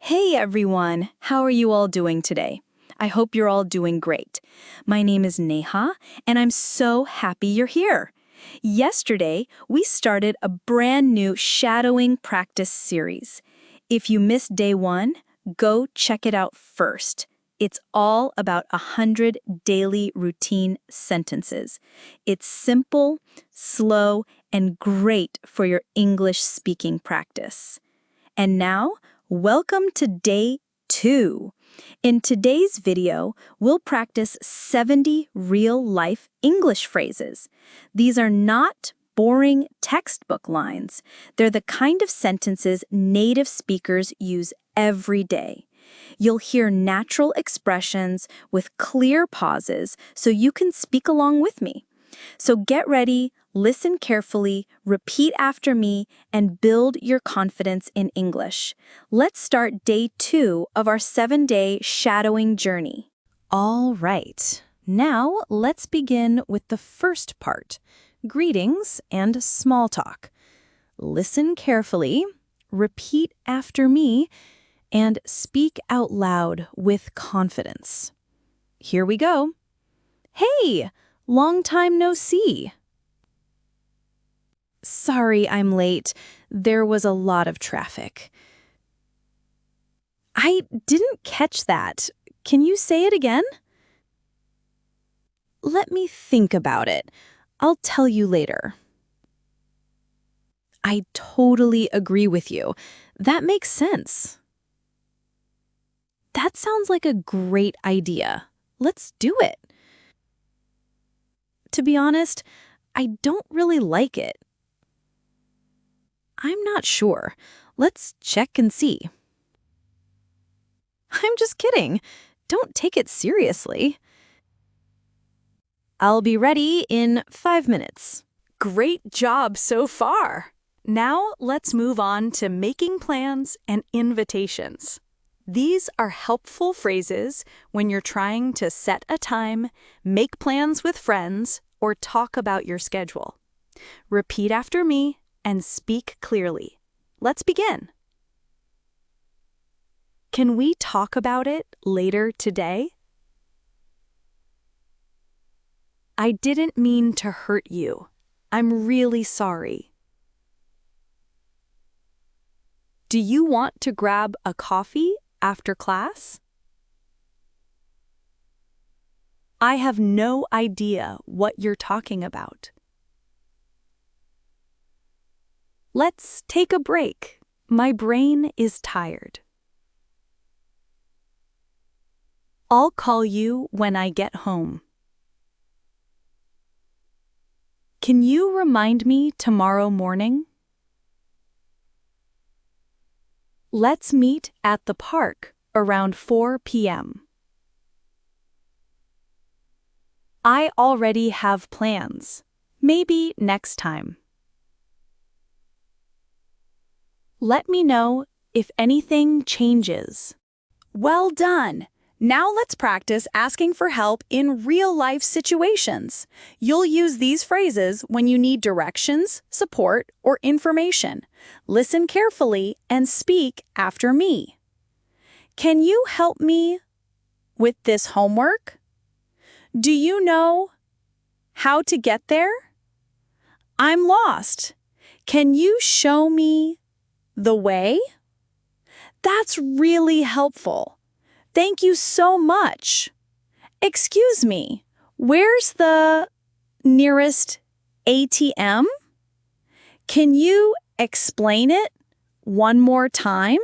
Hey everyone, how are you all doing today? I hope you're all doing great. My name is Neha, and I'm so happy you're here. Yesterday, we started a brand new shadowing practice series. If you missed day one, go check it out first. It's all about 100 daily routine sentences. It's simple, slow, and great for your English speaking practice. And now, welcome to day 2. In today's video, we'll practice 70 real-life English phrases. These are not boring textbook lines. They're the kind of sentences native speakers use every day. You'll hear natural expressions with clear pauses so you can speak along with me. So get ready, listen carefully, repeat after me, and build your confidence in English. Let's start day 2 of our 7-day shadowing journey. All right. Now let's begin with the first part, greetings and small talk. Listen carefully, repeat after me, and speak out loud with confidence. Here we go. Hey! Long time no see. Sorry I'm late. There was a lot of traffic. I didn't catch that. Can you say it again? Let me think about it. I'll tell you later. I totally agree with you. That makes sense. That sounds like a great idea. Let's do it. To be honest, I don't really like it. I'm not sure. Let's check and see. I'm just kidding. Don't take it seriously. I'll be ready in 5 minutes. Great job so far! Now let's move on to making plans and invitations. These are helpful phrases when you're trying to set a time, make plans with friends, or talk about your schedule. Repeat after me and speak clearly. Let's begin. Can we talk about it later today? I didn't mean to hurt you. I'm really sorry. Do you want to grab a coffee after class? I have no idea what you're talking about. Let's take a break. My brain is tired. I'll call you when I get home. Can you remind me tomorrow morning? Let's meet at the park around 4 p.m. I already have plans. Maybe next time. Let me know if anything changes. Well done! Now let's practice asking for help in real-life situations. You'll use these phrases when you need directions, support, or information. Listen carefully and speak after me. Can you help me with this homework? Do you know how to get there? I'm lost. Can you show me the way? That's really helpful. Thank you so much. Excuse me, where's the nearest ATM? Can you explain it one more time?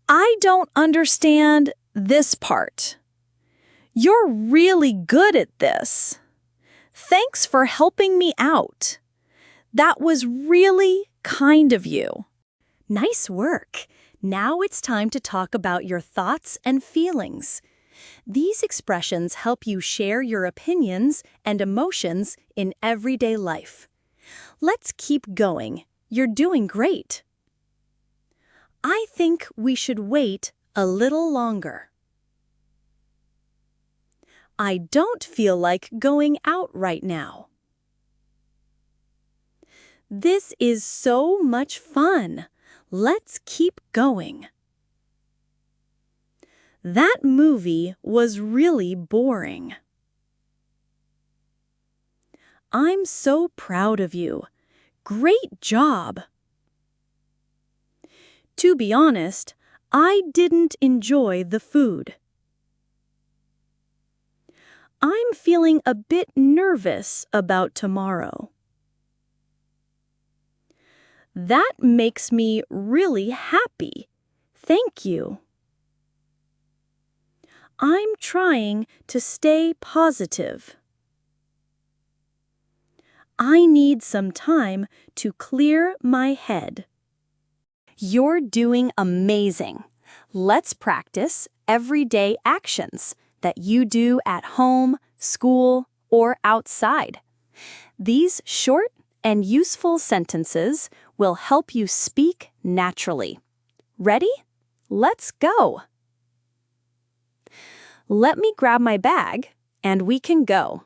I don't understand this part. You're really good at this. Thanks for helping me out. That was really kind of you. Nice work. Now it's time to talk about your thoughts and feelings. These expressions help you share your opinions and emotions in everyday life. Let's keep going. You're doing great. I think we should wait a little longer. I don't feel like going out right now. This is so much fun. Let's keep going. That movie was really boring. I'm so proud of you. Great job. To be honest, I didn't enjoy the food. I'm feeling a bit nervous about tomorrow. That makes me really happy. Thank you. I'm trying to stay positive. I need some time to clear my head. You're doing amazing. Let's practice everyday actions that you do at home, school, or outside. These short and useful sentences will help you speak naturally. Ready? Let's go! Let me grab my bag and we can go.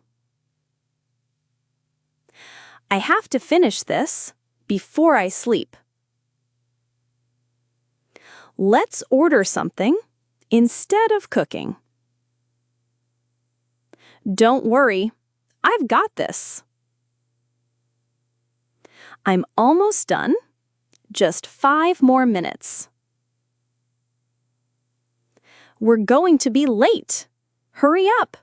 I have to finish this before I sleep. Let's order something instead of cooking. Don't worry, I've got this. I'm almost done. Just 5 more minutes. We're going to be late. Hurry up.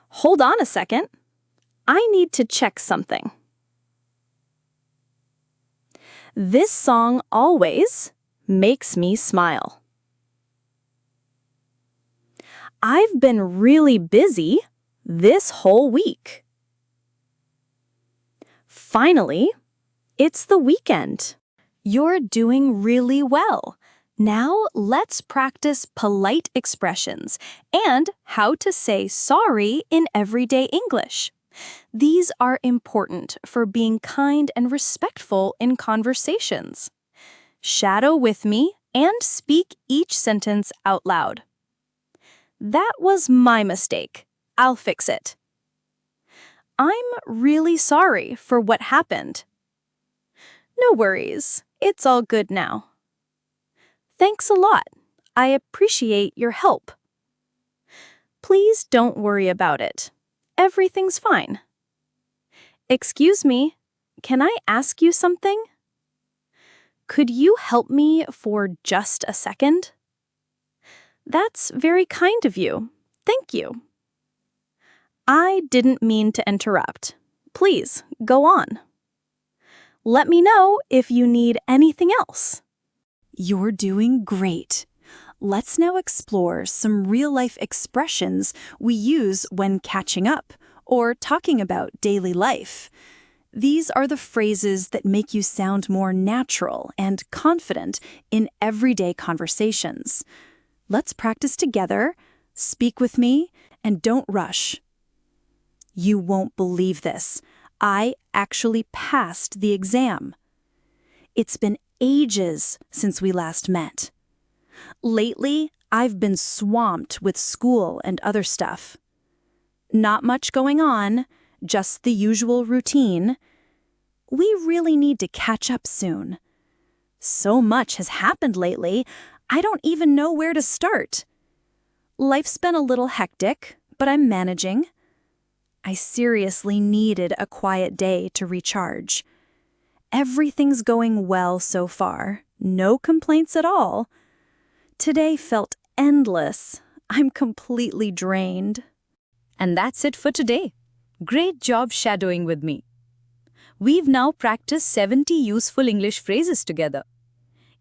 Hold on a second. I need to check something. This song always makes me smile. I've been really busy this whole week. Finally, it's the weekend. You're doing really well. Now let's practice polite expressions and how to say sorry in everyday English. These are important for being kind and respectful in conversations. Shadow with me and speak each sentence out loud. That was my mistake. I'll fix it. I'm really sorry for what happened. No worries. It's all good now. Thanks a lot. I appreciate your help. Please don't worry about it. Everything's fine. Excuse me, can I ask you something? Could you help me for just a second? That's very kind of you. Thank you. I didn't mean to interrupt. Please, go on. Let me know if you need anything else. You're doing great. Let's now explore some real-life expressions we use when catching up or talking about daily life. These are the phrases that make you sound more natural and confident in everyday conversations. Let's practice together, speak with me, and don't rush. You won't believe this. I actually passed the exam. It's been ages since we last met. Lately, I've been swamped with school and other stuff. Not much going on, just the usual routine. We really need to catch up soon. So much has happened lately, I don't even know where to start. Life's been a little hectic, but I'm managing. I seriously needed a quiet day to recharge. Everything's going well so far, no complaints at all. Today felt endless. I'm completely drained. And that's it for today. Great job shadowing with me. We've now practiced 70 useful English phrases together.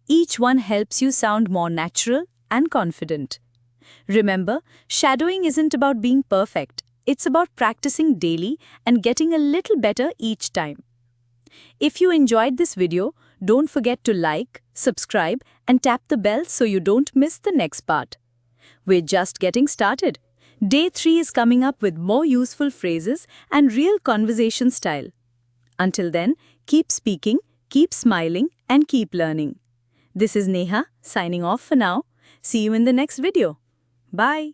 Each one helps you sound more natural and confident. Remember, shadowing isn't about being perfect. It's about practicing daily and getting a little better each time. If you enjoyed this video, don't forget to like, subscribe, and tap the bell so you don't miss the next part. We're just getting started. Day 3 is coming up with more useful phrases and real conversation style. Until then, keep speaking, keep smiling, and keep learning. This is Neha, signing off for now. See you in the next video. Bye.